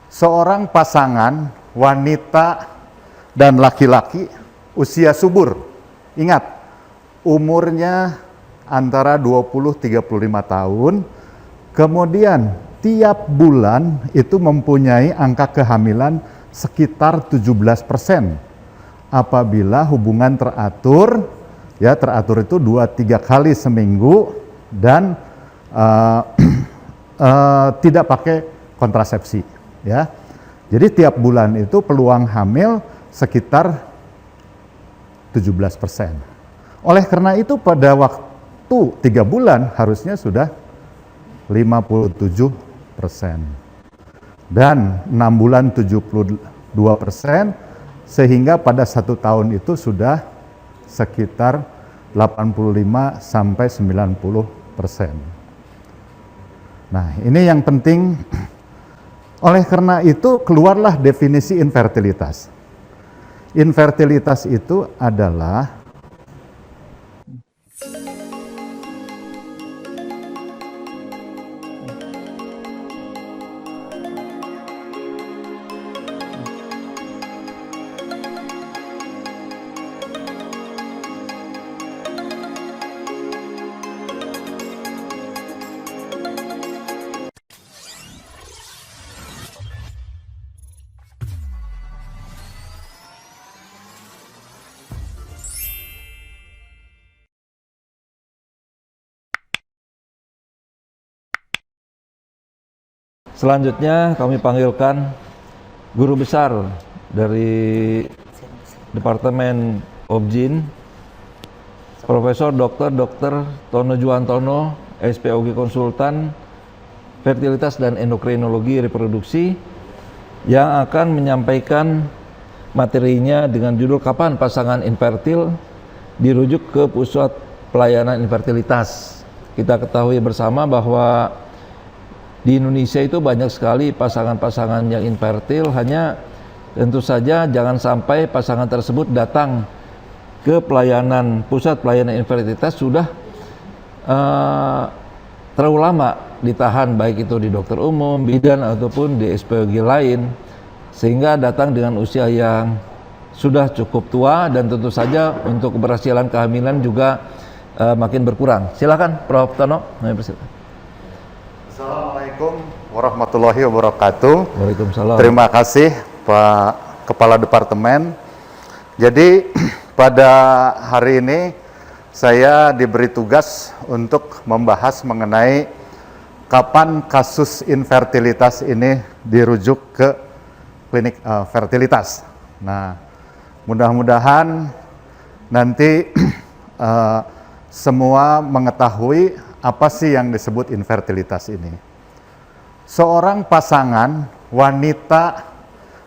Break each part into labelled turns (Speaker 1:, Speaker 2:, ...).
Speaker 1: seorang pasangan wanita dan laki-laki usia subur. Ingat, umurnya antara 20-35 tahun. Kemudian tiap bulan itu mempunyai angka kehamilan sekitar 17%. Apabila hubungan teratur, ya teratur itu 2-3 kali seminggu dan tidak pakai kontrasepsi, ya. Jadi tiap bulan itu peluang hamil sekitar 17%. Oleh karena itu pada waktu 3 bulan harusnya sudah 57%. Dan 6 bulan 72%, sehingga pada 1 tahun itu sudah sekitar 85-90%. Nah, ini yang penting. Oleh karena itu keluarlah definisi infertilitas. Infertilitas itu adalah
Speaker 2: selanjutnya kami panggilkan guru besar dari Departemen Obgyn, Profesor Dr. Tono Juwantono, SPOG Konsultan Fertilitas dan Endokrinologi Reproduksi, yang akan menyampaikan materinya dengan judul "Kapan Pasangan Infertil Dirujuk ke Pusat Pelayanan Infertilitas". Kita ketahui bersama bahwa di Indonesia itu banyak sekali pasangan-pasangan yang infertil, hanya tentu saja jangan sampai pasangan tersebut datang ke pusat pelayanan infertilitas sudah terlalu lama ditahan, baik itu di dokter umum, bidan ataupun di SPOG lain, sehingga datang dengan usia yang sudah cukup tua dan tentu saja untuk keberhasilan kehamilan juga makin berkurang. Silakan Prof. Tono.
Speaker 1: Assalamualaikum warahmatullahi wabarakatuh.
Speaker 2: Waalaikumsalam.
Speaker 1: Terima kasih Pak Kepala Departemen. Jadi pada hari ini saya diberi tugas untuk membahas mengenai kapan kasus infertilitas ini dirujuk ke klinik fertilitas. Nah, mudah-mudahan nanti semua mengetahui apa sih yang disebut infertilitas ini. Seorang pasangan wanita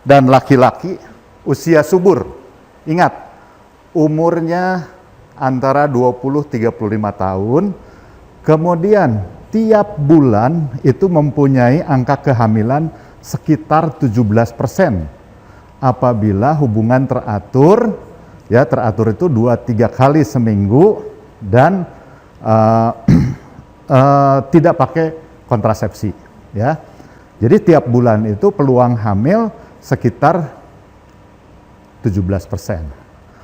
Speaker 1: dan laki-laki usia subur. Ingat, umurnya antara 20-35 tahun. Kemudian tiap bulan itu mempunyai angka kehamilan sekitar 17%. Apabila hubungan teratur, ya teratur itu 2-3 kali seminggu dan tidak pakai kontrasepsi, ya. Jadi tiap bulan itu peluang hamil sekitar 17%.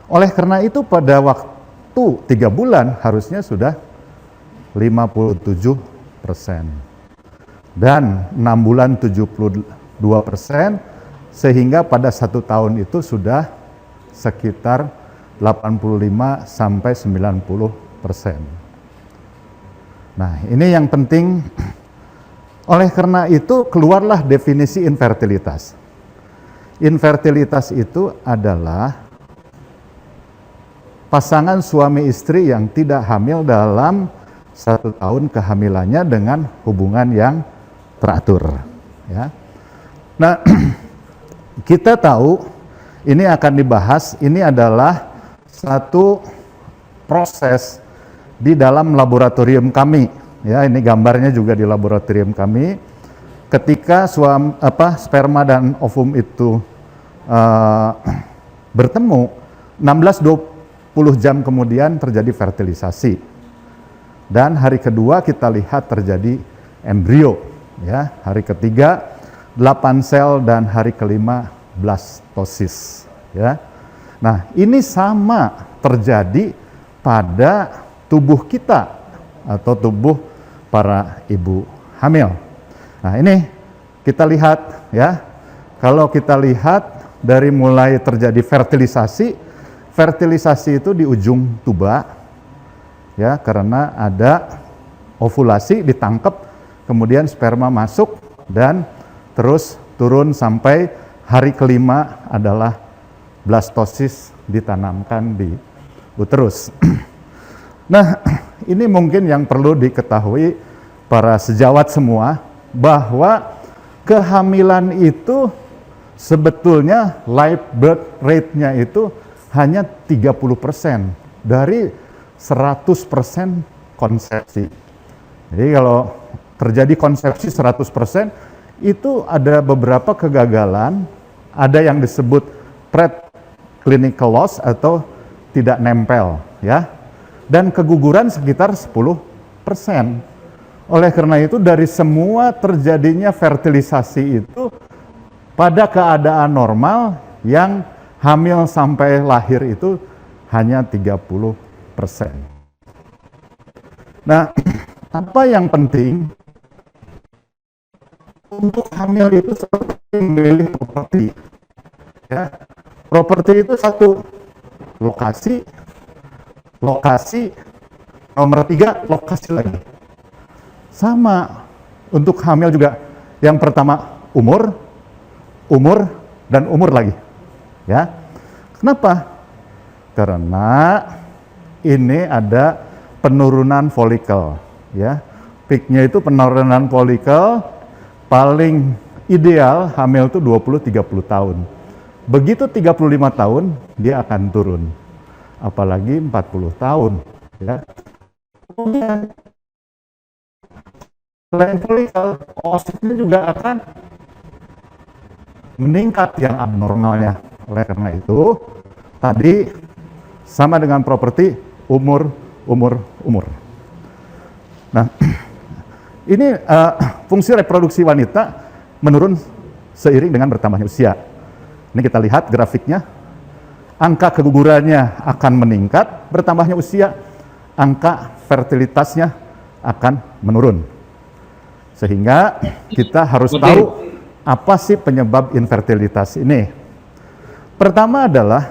Speaker 1: Oleh karena itu pada waktu 3 bulan harusnya sudah 57%. Dan 6 bulan 72%, sehingga pada 1 tahun itu sudah sekitar 85-90%. Nah, ini yang penting. Oleh karena itu keluarlah definisi infertilitas. Infertilitas itu adalah pasangan suami istri yang tidak hamil dalam 1 tahun kehamilannya dengan hubungan yang teratur, ya. Nah, kita tahu ini akan dibahas, ini adalah satu proses di dalam laboratorium kami, ya. Ini gambarnya juga di laboratorium kami. Ketika sperma dan ovum itu bertemu, 16-20 jam kemudian terjadi fertilisasi. Dan hari kedua kita lihat terjadi embrio, ya. Hari ketiga 8 sel, dan hari kelima blastosis. Ya. Nah, ini sama terjadi pada tubuh kita atau tubuh para ibu hamil. Nah, ini kita lihat ya. Kalau kita lihat dari mulai terjadi fertilisasi itu di ujung tuba ya, karena ada ovulasi ditangkap, kemudian sperma masuk dan terus turun sampai hari kelima adalah blastosis, ditanamkan di uterus. Nah, ini mungkin yang perlu diketahui para sejawat semua, bahwa kehamilan itu sebetulnya live birth rate-nya itu hanya 30% dari 100% konsepsi. Jadi kalau terjadi konsepsi 100%, itu ada beberapa kegagalan, ada yang disebut preclinical loss atau tidak nempel ya. Dan keguguran sekitar 10%. Oleh karena itu dari semua terjadinya fertilisasi itu pada keadaan normal yang hamil sampai lahir itu hanya 30%. Nah, apa yang penting untuk hamil itu seperti memilih properti. Ya, properti itu satu, lokasi, nomor 3 lokasi lagi. Sama untuk hamil juga. Yang pertama umur, dan umur lagi. Ya, kenapa? Karena ini ada penurunan folikel. Ya, peaknya itu penurunan folikel. Paling ideal hamil itu 20-30 tahun. Begitu 35 tahun, dia akan turun. Apalagi 40 tahun. Ya. Kemudian, selain folikel, oositnya juga akan meningkat yang abnormalnya. Oleh karena itu, tadi sama dengan properti umur. Nah, ini fungsi reproduksi wanita menurun seiring dengan bertambahnya usia. Ini kita lihat grafiknya. Angka kegugurannya akan meningkat, bertambahnya usia, angka fertilitasnya akan menurun. Sehingga kita harus tahu apa sih penyebab infertilitas ini. Pertama adalah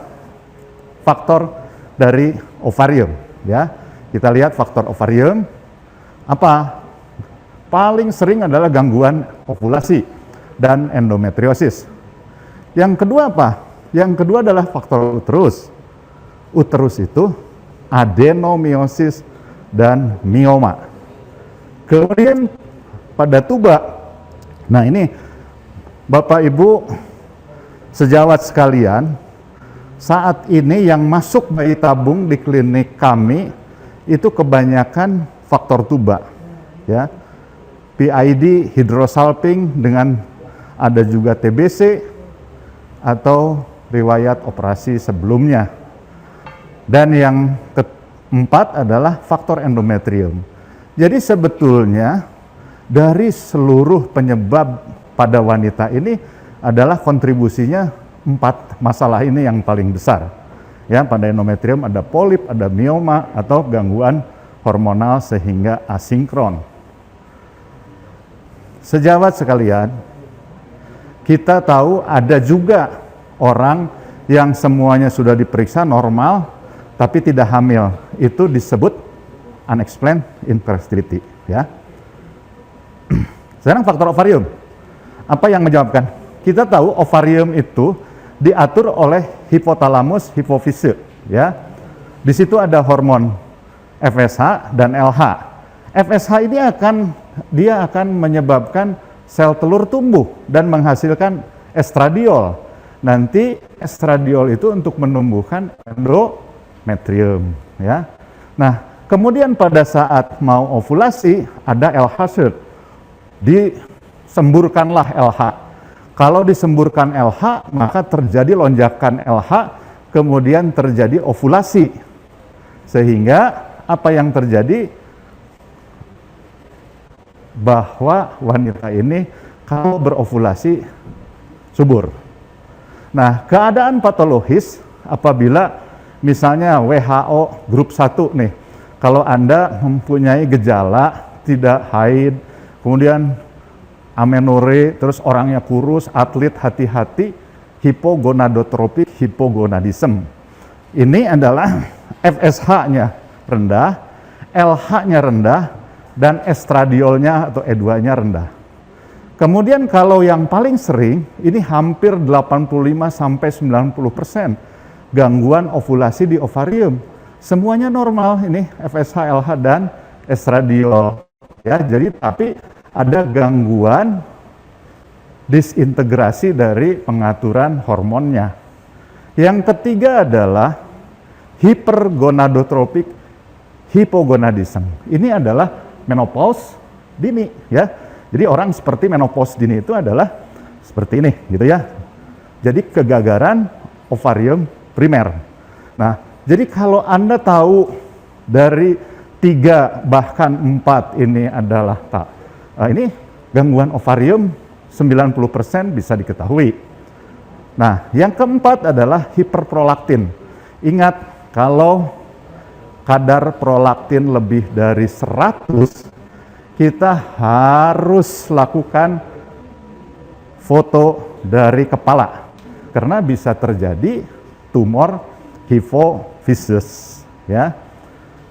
Speaker 1: faktor dari ovarium. Ya, kita lihat faktor ovarium apa? Paling sering adalah gangguan ovulasi dan endometriosis. Yang kedua apa? Yang kedua adalah faktor uterus. Uterus itu adenomiosis dan mioma. Kemudian pada tuba. Nah, ini Bapak Ibu sejawat sekalian, saat ini yang masuk bayi tabung di klinik kami itu kebanyakan faktor tuba. Ya. PID, hidrosalping, dengan ada juga TBC atau riwayat operasi sebelumnya. Dan yang keempat adalah faktor endometrium. Jadi sebetulnya dari seluruh penyebab pada wanita ini adalah kontribusinya 4 masalah ini yang paling besar. Ya, pada endometrium ada polip, ada mioma atau gangguan hormonal sehingga asinkron. Sejawat sekalian, kita tahu ada juga orang yang semuanya sudah diperiksa normal, tapi tidak hamil. Itu disebut unexplained infertility. Ya. Sekarang faktor ovarium. Apa yang menyebabkan? Kita tahu ovarium itu diatur oleh hipotalamus hipofise. Ya. Di situ ada hormon FSH dan LH. FSH ini dia akan menyebabkan sel telur tumbuh dan menghasilkan estradiol. Nanti estradiol itu untuk menumbuhkan endometrium, ya. Nah, kemudian pada saat mau ovulasi ada LH, disemburkanlah LH. Kalau disemburkan LH, maka terjadi lonjakan LH, kemudian terjadi ovulasi. Sehingga apa yang terjadi? Bahwa wanita ini kalau berovulasi subur. Nah, keadaan patologis apabila misalnya WHO grup 1 nih, kalau Anda mempunyai gejala tidak haid, kemudian amenore, terus orangnya kurus, atlet, hati-hati, hipogonadotropik hipogonadism. Ini adalah FSH-nya rendah, LH-nya rendah, dan estradiolnya atau E2-nya rendah. Kemudian kalau yang paling sering, ini hampir 85-90% gangguan ovulasi di ovarium. Semuanya normal, ini FSH, LH, dan estradiol. Ya, jadi tapi ada gangguan disintegrasi dari pengaturan hormonnya. Yang ketiga adalah hipergonadotropik hipogonadism. Ini adalah menopause dini, ya. Jadi orang seperti menopause dini itu adalah seperti ini, gitu ya. Jadi kegagaran ovarium primer. Nah, jadi kalau Anda tahu dari 3 bahkan 4 ini adalah ini gangguan ovarium 90% bisa diketahui. Nah, yang keempat adalah hiperprolaktin. Ingat, kalau kadar prolaktin lebih dari 100, kita harus lakukan foto dari kepala. Karena bisa terjadi tumor hipofisis. Ya.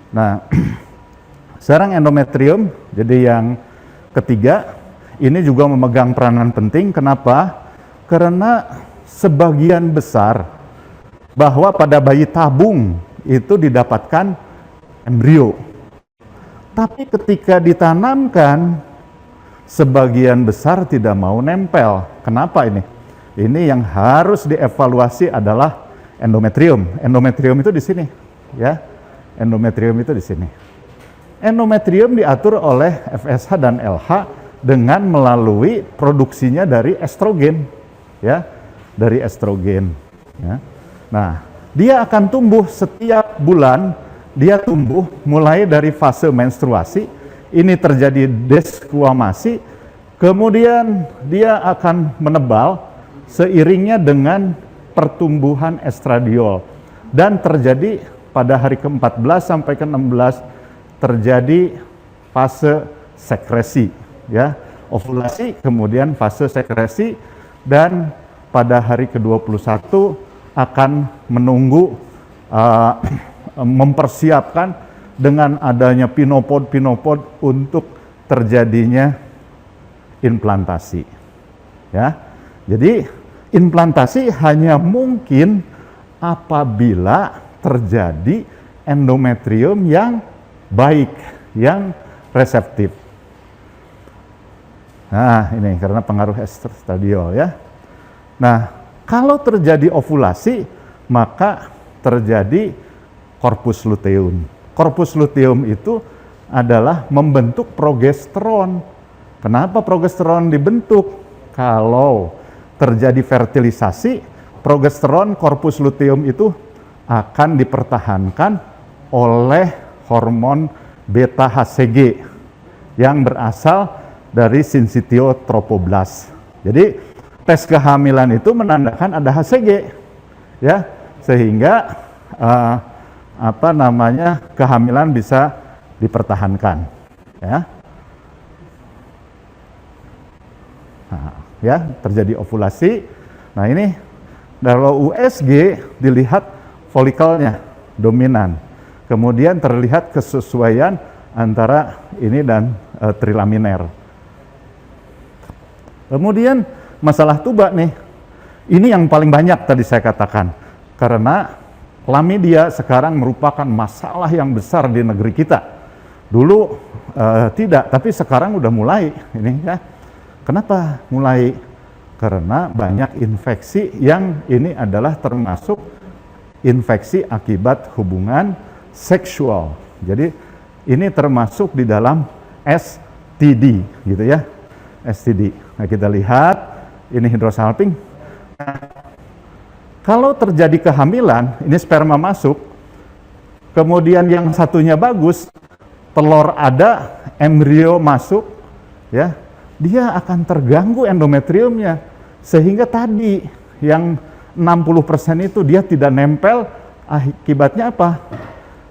Speaker 1: Nah, sekarang endometrium, jadi yang ketiga, ini juga memegang peranan penting. Kenapa? Karena sebagian besar bahwa pada bayi tabung itu didapatkan embrio. Tapi ketika ditanamkan, sebagian besar tidak mau nempel. Kenapa ini? Ini yang harus dievaluasi adalah endometrium. Endometrium itu di sini, ya. Endometrium itu di sini. Endometrium diatur oleh FSH dan LH dengan melalui produksinya dari estrogen, ya, dari estrogen. Ya. Nah, dia akan tumbuh setiap bulan. Dia tumbuh mulai dari fase menstruasi. Ini terjadi desquamasi, kemudian dia akan menebal seiringnya dengan pertumbuhan estradiol, dan terjadi pada hari ke-14 sampai ke-16 terjadi fase sekresi, ya, ovulasi, kemudian fase sekresi, dan pada hari ke-21 akan menunggu mempersiapkan dengan adanya pinopod untuk terjadinya implantasi. Ya. Jadi implantasi hanya mungkin apabila terjadi endometrium yang baik, yang reseptif. Nah, ini karena pengaruh estradiol, ya. Nah, kalau terjadi ovulasi, maka terjadi corpus luteum. Corpus luteum itu adalah membentuk progesteron. Kenapa progesteron dibentuk? Kalau terjadi fertilisasi, progesteron corpus luteum itu akan dipertahankan oleh hormon beta HCG yang berasal dari syncytiotropoblast. Jadi tes kehamilan itu menandakan ada HCG, ya, sehingga kehamilan bisa dipertahankan, ya. Nah, ya, terjadi ovulasi. Nah, ini kalau USG dilihat folikelnya dominan, kemudian terlihat kesesuaian antara ini dan trilaminer. Kemudian masalah tuba nih, ini yang paling banyak tadi saya katakan, karena Chlamydia sekarang merupakan masalah yang besar di negeri kita. Dulu tidak, tapi sekarang udah mulai. Ini ya. Kenapa mulai? Karena banyak infeksi yang ini adalah termasuk infeksi akibat hubungan seksual. Jadi ini termasuk di dalam STD, gitu ya. STD. Nah, kita lihat ini hidrosalping. Kalau terjadi kehamilan, ini sperma masuk, kemudian yang satunya bagus, telur ada, embrio masuk, ya, dia akan terganggu endometriumnya. Sehingga tadi yang 60% itu dia tidak nempel, akibatnya apa?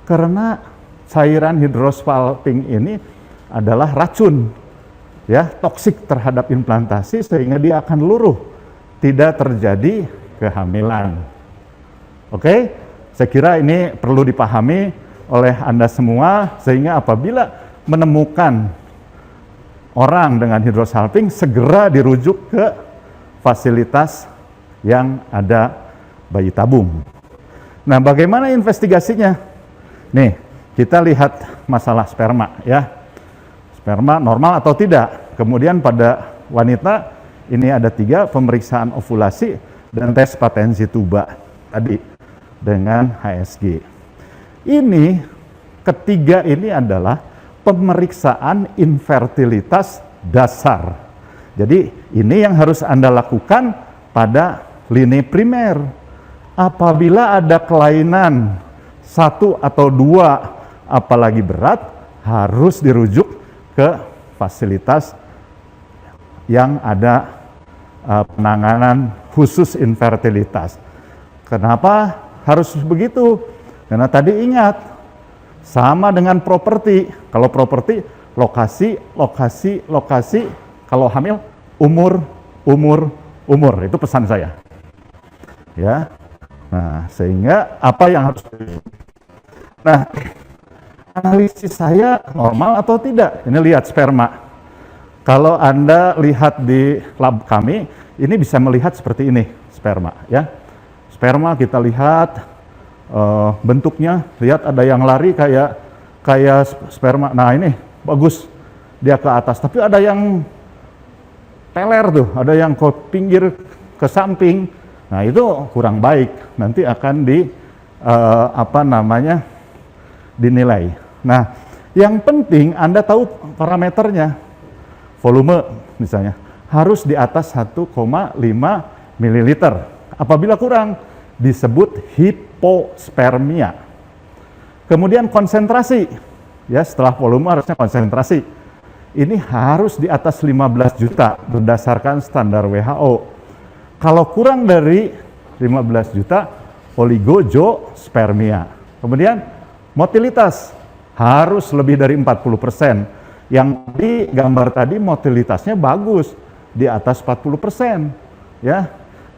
Speaker 1: Karena cairan hidrosfalping ini adalah racun, ya, toksik terhadap implantasi sehingga dia akan luruh, tidak terjadi kehamilan. Oke, saya kira ini perlu dipahami oleh Anda semua sehingga apabila menemukan orang dengan hidrosfalping segera dirujuk ke fasilitas yang ada bayi tabung. Nah, bagaimana investigasinya? Nih, kita lihat masalah sperma ya. Sperma normal atau tidak. Kemudian pada wanita ini ada 3, pemeriksaan ovulasi dan tes patensi tuba tadi dengan HSG. Ini ketiga ini adalah pemeriksaan infertilitas dasar. Jadi ini yang harus Anda lakukan pada lini primer. Apabila ada kelainan 1 atau 2 apalagi berat, harus dirujuk ke fasilitas yang ada penanganan khusus infertilitas. Kenapa harus begitu? Karena tadi ingat, sama dengan properti. Kalau properti, lokasi, kalau hamil, umur. Itu pesan saya. Ya. Nah, sehingga apa yang harus Nah, analisis saya normal atau tidak? Ini lihat sperma. Kalau Anda lihat di lab kami, ini bisa melihat seperti ini sperma, ya. Sperma kita lihat bentuknya, lihat ada yang lari kayak sperma. Nah, ini bagus dia ke atas, tapi ada yang teler tuh, ada yang ke pinggir, ke samping. Nah, itu kurang baik. Nanti akan dinilai. Nah, yang penting Anda tahu parameternya. Volume misalnya harus di atas 1,5 ml. Apabila kurang disebut hipospermia. Kemudian konsentrasi, ya, setelah volume harusnya konsentrasi. Ini harus di atas 15 juta berdasarkan standar WHO. Kalau kurang dari 15 juta, oligospermia. Kemudian motilitas harus lebih dari 40%. Yang di gambar tadi motilitasnya bagus, di atas 40%. Ya.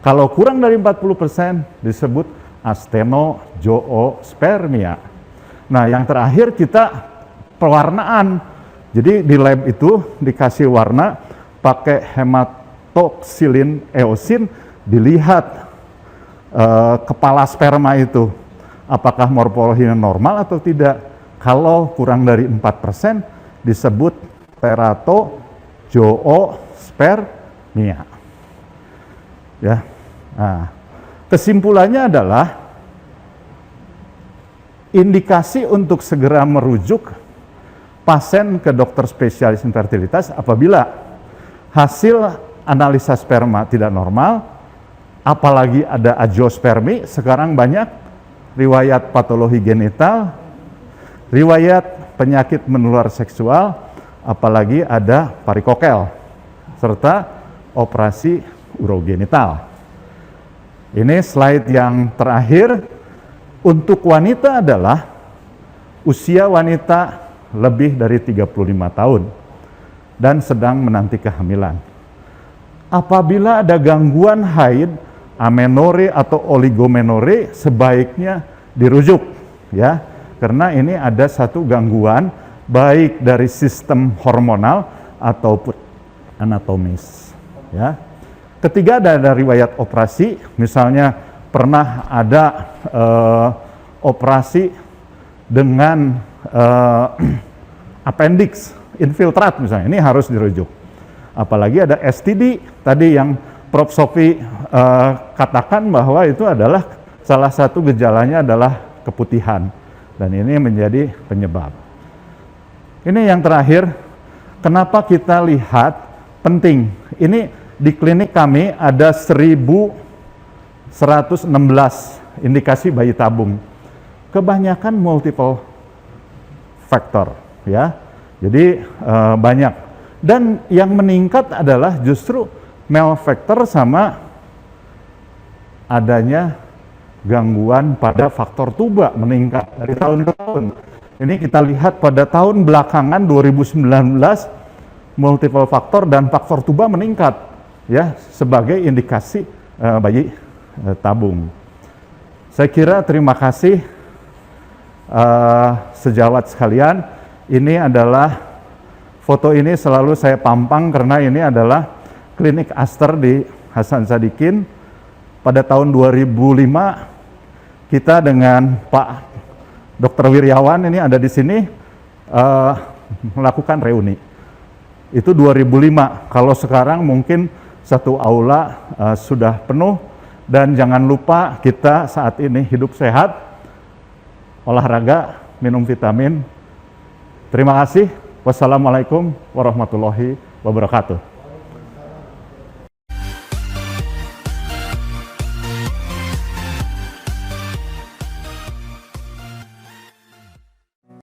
Speaker 1: Kalau kurang dari 40% disebut astenozoospermia. Nah, yang terakhir kita pewarnaan. Jadi di lab itu dikasih warna pakai hematoksilin eosin, dilihat kepala sperma itu apakah morfologinya normal atau tidak. Kalau kurang dari 4% disebut teratozoospermia. Ya. Nah, kesimpulannya adalah indikasi untuk segera merujuk pasien ke dokter spesialis infertilitas apabila hasil analisa sperma tidak normal, apalagi ada agiospermi. Sekarang banyak riwayat patologi genital, riwayat penyakit menular seksual, apalagi ada varikokel, serta operasi urogenital. Ini slide yang terakhir. Untuk wanita adalah usia wanita lebih dari 35 tahun dan sedang menanti kehamilan. Apabila ada gangguan haid, amenore atau oligomenore, sebaiknya dirujuk, ya. Karena ini ada satu gangguan baik dari sistem hormonal ataupun anatomis, ya. Ketiga, ada riwayat operasi, misalnya pernah ada operasi dengan appendix infiltrat misalnya, ini harus dirujuk. Apalagi ada STD tadi yang Prof. Sofi katakan bahwa itu adalah salah satu gejalanya adalah keputihan. Dan ini menjadi penyebab. Ini yang terakhir, kenapa kita lihat penting. Ini di klinik kami ada 1.116 indikasi bayi tabung. Kebanyakan multiple factor, ya. Jadi banyak. Dan yang meningkat adalah justru malfactor sama adanya gangguan pada faktor tuba meningkat dari tahun ke tahun. Ini kita lihat pada tahun belakangan 2019 multiple faktor dan faktor tuba meningkat ya sebagai indikasi bayi tabung. Saya kira terima kasih sejawat sekalian. Ini adalah foto ini selalu saya pampang karena ini adalah klinik Aster di Hasan Sadikin. Pada tahun 2005 kita dengan Pak Dr. Wiryawan ini ada di sini melakukan reuni. Itu 2005. Kalau sekarang mungkin satu aula sudah penuh. Dan jangan lupa kita saat ini hidup sehat, olahraga, minum vitamin. Terima kasih. Wassalamualaikum warahmatullahi wabarakatuh.